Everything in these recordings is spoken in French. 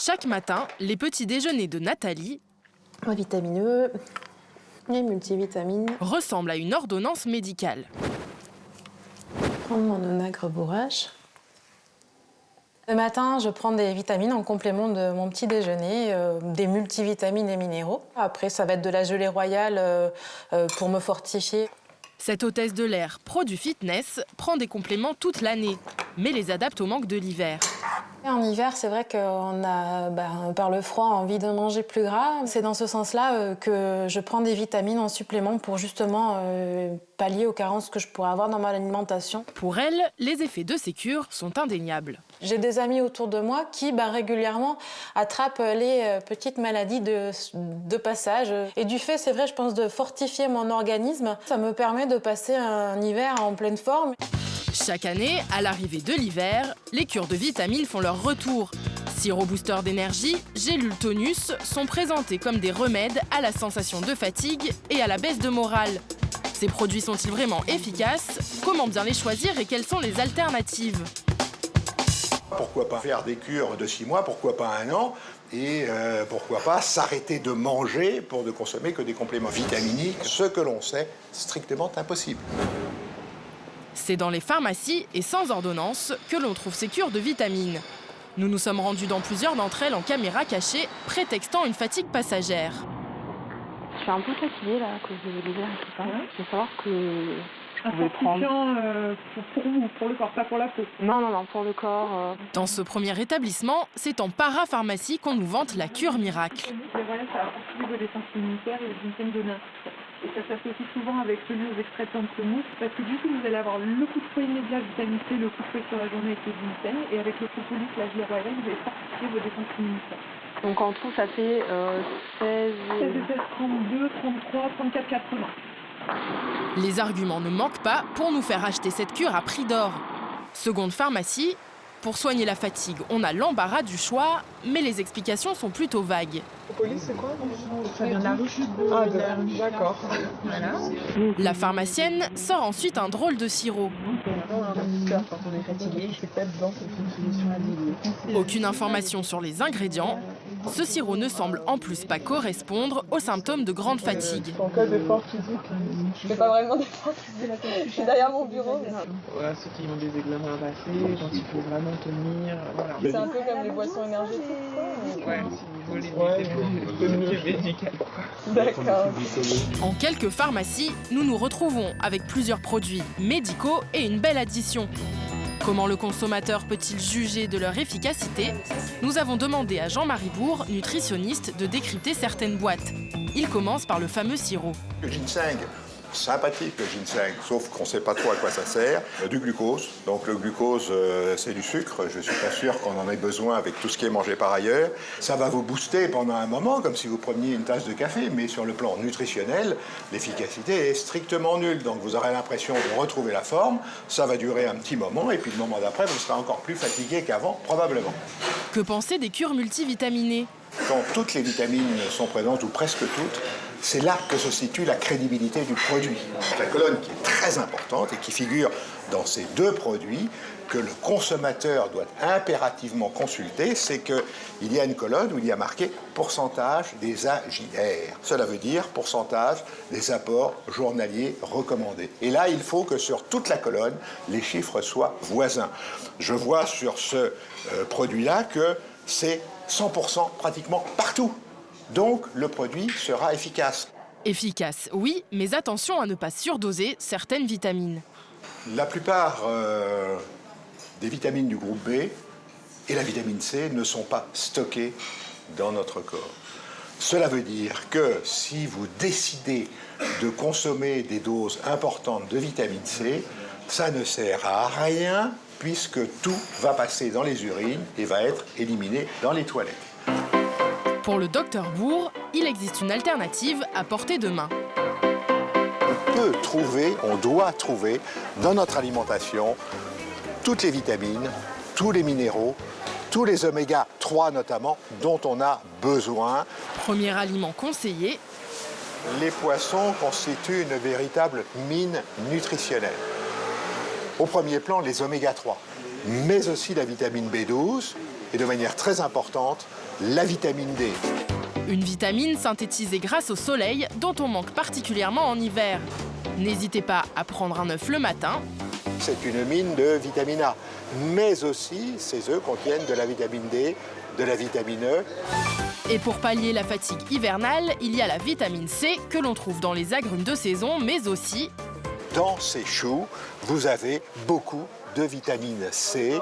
Chaque matin, les petits déjeuners de Nathalie Vitamineux et multivitamines. ressemblent à une ordonnance médicale. Prendre mon onagre bourrache. Le matin, je prends des vitamines en complément de mon petit déjeuner, des multivitamines et minéraux. Après, ça va être de la gelée royale pour me fortifier. Cette hôtesse de l'air pro du fitness prend des compléments toute l'année, mais les adapte au manque de l'hiver. En hiver, c'est vrai qu'on a, par le froid, envie de manger plus gras. C'est dans ce sens-là que je prends des vitamines en supplément pour justement pallier aux carences que je pourrais avoir dans mon alimentation. Pour elle, les effets de ces cures sont indéniables. J'ai des amis autour de moi qui régulièrement attrapent les petites maladies de passage. Et du fait, c'est vrai, je pense, de fortifier mon organisme, ça me permet de passer un hiver en pleine forme. Chaque année, à l'arrivée de l'hiver, les cures de vitamines font leur retour. Sirop booster d'énergie, gélules tonus sont présentés comme des remèdes à la sensation de fatigue et à la baisse de morale. Ces produits sont-ils vraiment efficaces? Comment bien les choisir et quelles sont les alternatives? Pourquoi pas faire des cures de 6 mois, pourquoi pas 1 an, et pourquoi pas s'arrêter de manger pour ne consommer que des compléments vitaminiques, ce que l'on sait strictement impossible. C'est dans les pharmacies et sans ordonnance que l'on trouve ces cures de vitamines. Nous nous sommes rendus dans plusieurs d'entre elles en caméra cachée, prétextant une fatigue passagère. Je suis un peu fatiguée là, à cause de l'hiver et tout ça. Il faut savoir que je Un pouvais prendre... fortifiant pour vous, pour le corps, pas pour la peau. Non, pour le corps. Dans ce premier établissement, c'est en parapharmacie qu'on nous vante la cure miracle. Les royales, ça va activer vos défenses immunitaires et les systèmes de nerfs. Et ça s'associe souvent avec celui aux extraits de pamplemousse, parce que du coup, vous allez avoir le coup de fouet immédiat vitamine C, le coup de fouet sur la journée avec les gluten, et avec le propolis, la gelée royale, vous allez fortifier vos défenses immunitaires. Donc en tout, ça fait 16... 32, 33, 34, 80. Les arguments ne manquent pas pour nous faire acheter cette cure à prix d'or. Seconde pharmacie, pour soigner la fatigue, on a l'embarras du choix, mais les explications sont plutôt vagues. Police, c'est quoi? Ça vient de la rue. Ah, d'accord. Voilà. La pharmacienne sort ensuite un drôle de sirop. Quand on est fatigué, c'est peut-être dans cette solution à diluer. Aucune information sur les ingrédients. Ce sirop ne semble en plus pas correspondre aux symptômes de grande fatigue. En cas d'effort physique, Je fais pas vraiment d'effort, je suis derrière mon bureau. voilà, ceux qui ont des examens à passer, quand il faut vraiment tenir, voilà. C'est un peu comme les boissons énergétiques, quoi. Ouais, si vous voulez éviter médical, quoi. D'accord. En quelques pharmacies, nous nous retrouvons avec plusieurs produits médicaux et une belle addition. Comment le consommateur peut-il juger de leur efficacité? Nous avons demandé à Jean-Marie Bourg, nutritionniste, de décrypter certaines boîtes. Il commence par le fameux sirop. Le ginseng, sympathique le ginseng, sauf qu'on ne sait pas trop à quoi ça sert. Du glucose, donc le glucose c'est du sucre, je ne suis pas sûr qu'on en ait besoin avec tout ce qui est mangé par ailleurs. Ça va vous booster pendant un moment, comme si vous preniez une tasse de café, mais sur le plan nutritionnel, l'efficacité est strictement nulle. Donc vous aurez l'impression de retrouver la forme, ça va durer un petit moment, et puis le moment d'après, vous serez encore plus fatigué qu'avant, probablement. Que penser des cures multivitaminées? Quand toutes les vitamines sont présentes, ou presque toutes, c'est là que se situe la crédibilité du produit. La colonne qui est très importante et qui figure dans ces deux produits, que le consommateur doit impérativement consulter, c'est qu'il y a une colonne où il y a marqué pourcentage des AJR. Cela veut dire pourcentage des apports journaliers recommandés. Et là, il faut que sur toute la colonne, les chiffres soient voisins. Je vois sur ce produit-là que c'est 100% pratiquement partout. Donc, le produit sera efficace. Efficace, oui, mais attention à ne pas surdoser certaines vitamines. La plupart des vitamines du groupe B et la vitamine C ne sont pas stockées dans notre corps. Cela veut dire que si vous décidez de consommer des doses importantes de vitamine C, ça ne sert à rien puisque tout va passer dans les urines et va être éliminé dans les toilettes. Pour le docteur Bourg, il existe une alternative à portée de main. On doit trouver dans notre alimentation toutes les vitamines, tous les minéraux, tous les oméga 3 notamment, dont on a besoin. Premier aliment conseillé, Les poissons constituent une véritable mine nutritionnelle. Au premier plan, les oméga 3, mais aussi la vitamine B12 et de manière très importante, la vitamine D. Une vitamine synthétisée grâce au soleil dont on manque particulièrement en hiver. N'hésitez pas à prendre un œuf le matin. C'est une mine de vitamine A, mais aussi ces œufs contiennent de la vitamine D, de la vitamine E. Et pour pallier la fatigue hivernale, il y a la vitamine C que l'on trouve dans les agrumes de saison, mais aussi dans ces choux, vous avez beaucoup de vitamine C,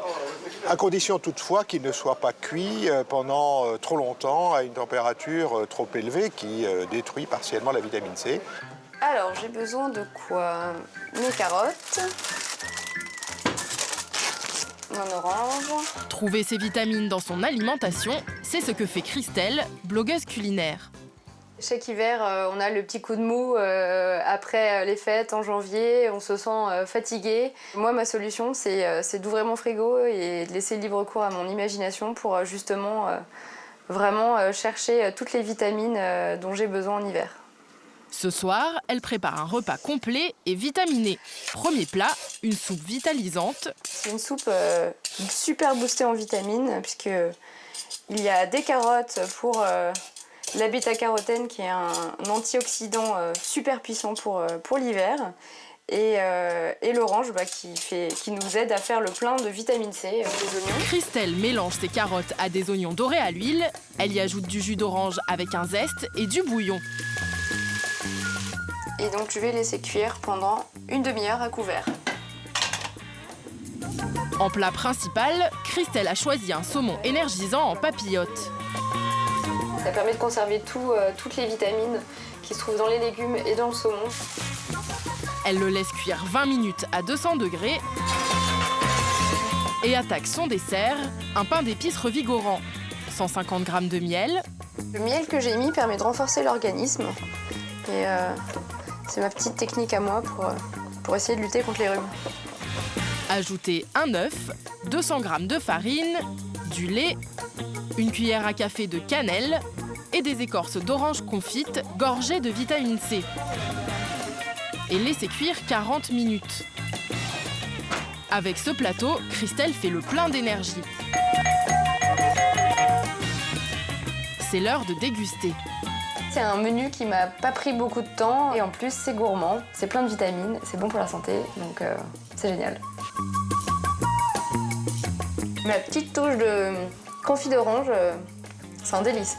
à condition toutefois qu'ils ne soient pas cuits pendant trop longtemps à une température trop élevée qui détruit partiellement la vitamine C. Alors, j'ai besoin de quoi? Mes carottes, mon orange. trouver ses vitamines dans son alimentation, c'est ce que fait Christelle, blogueuse culinaire. Chaque hiver, on a le petit coup de mou après les fêtes en janvier, on se sent fatigué. Moi, ma solution, c'est d'ouvrir mon frigo et de laisser libre cours à mon imagination pour justement vraiment chercher toutes les vitamines dont j'ai besoin en hiver. Ce soir, elle prépare un repas complet et vitaminé. Premier plat, une soupe vitalisante. C'est une soupe super boostée en vitamines puisqu'il y a des carottes pour la bêta-carotène qui est un antioxydant super puissant pour l'hiver et l'orange qui nous aide à faire le plein de vitamine C des oignons. Christelle mélange ses carottes à des oignons dorés à l'huile. Elle y ajoute du jus d'orange avec un zeste et du bouillon. Et donc je vais laisser cuire pendant une demi-heure à couvert. En plat principal, Christelle a choisi un saumon énergisant en papillote. Ça permet de conserver toutes les vitamines qui se trouvent dans les légumes et dans le saumon. Elle le laisse cuire 20 minutes à 200 degrés et attaque son dessert, un pain d'épices revigorant. 150 g de miel. Le miel que j'ai mis permet de renforcer l'organisme. Et c'est ma petite technique à moi pour essayer de lutter contre les rhumes. Ajoutez un œuf, 200 g de farine, du lait, une cuillère à café de cannelle et des écorces d'orange confites gorgées de vitamine C. Et laissez cuire 40 minutes. Avec ce plateau, Christelle fait le plein d'énergie. C'est l'heure de déguster. C'est un menu qui m'a pas pris beaucoup de temps et en plus c'est gourmand, c'est plein de vitamines, c'est bon pour la santé, donc c'est génial. Ma petite touche de confit d'orange, c'est un délice.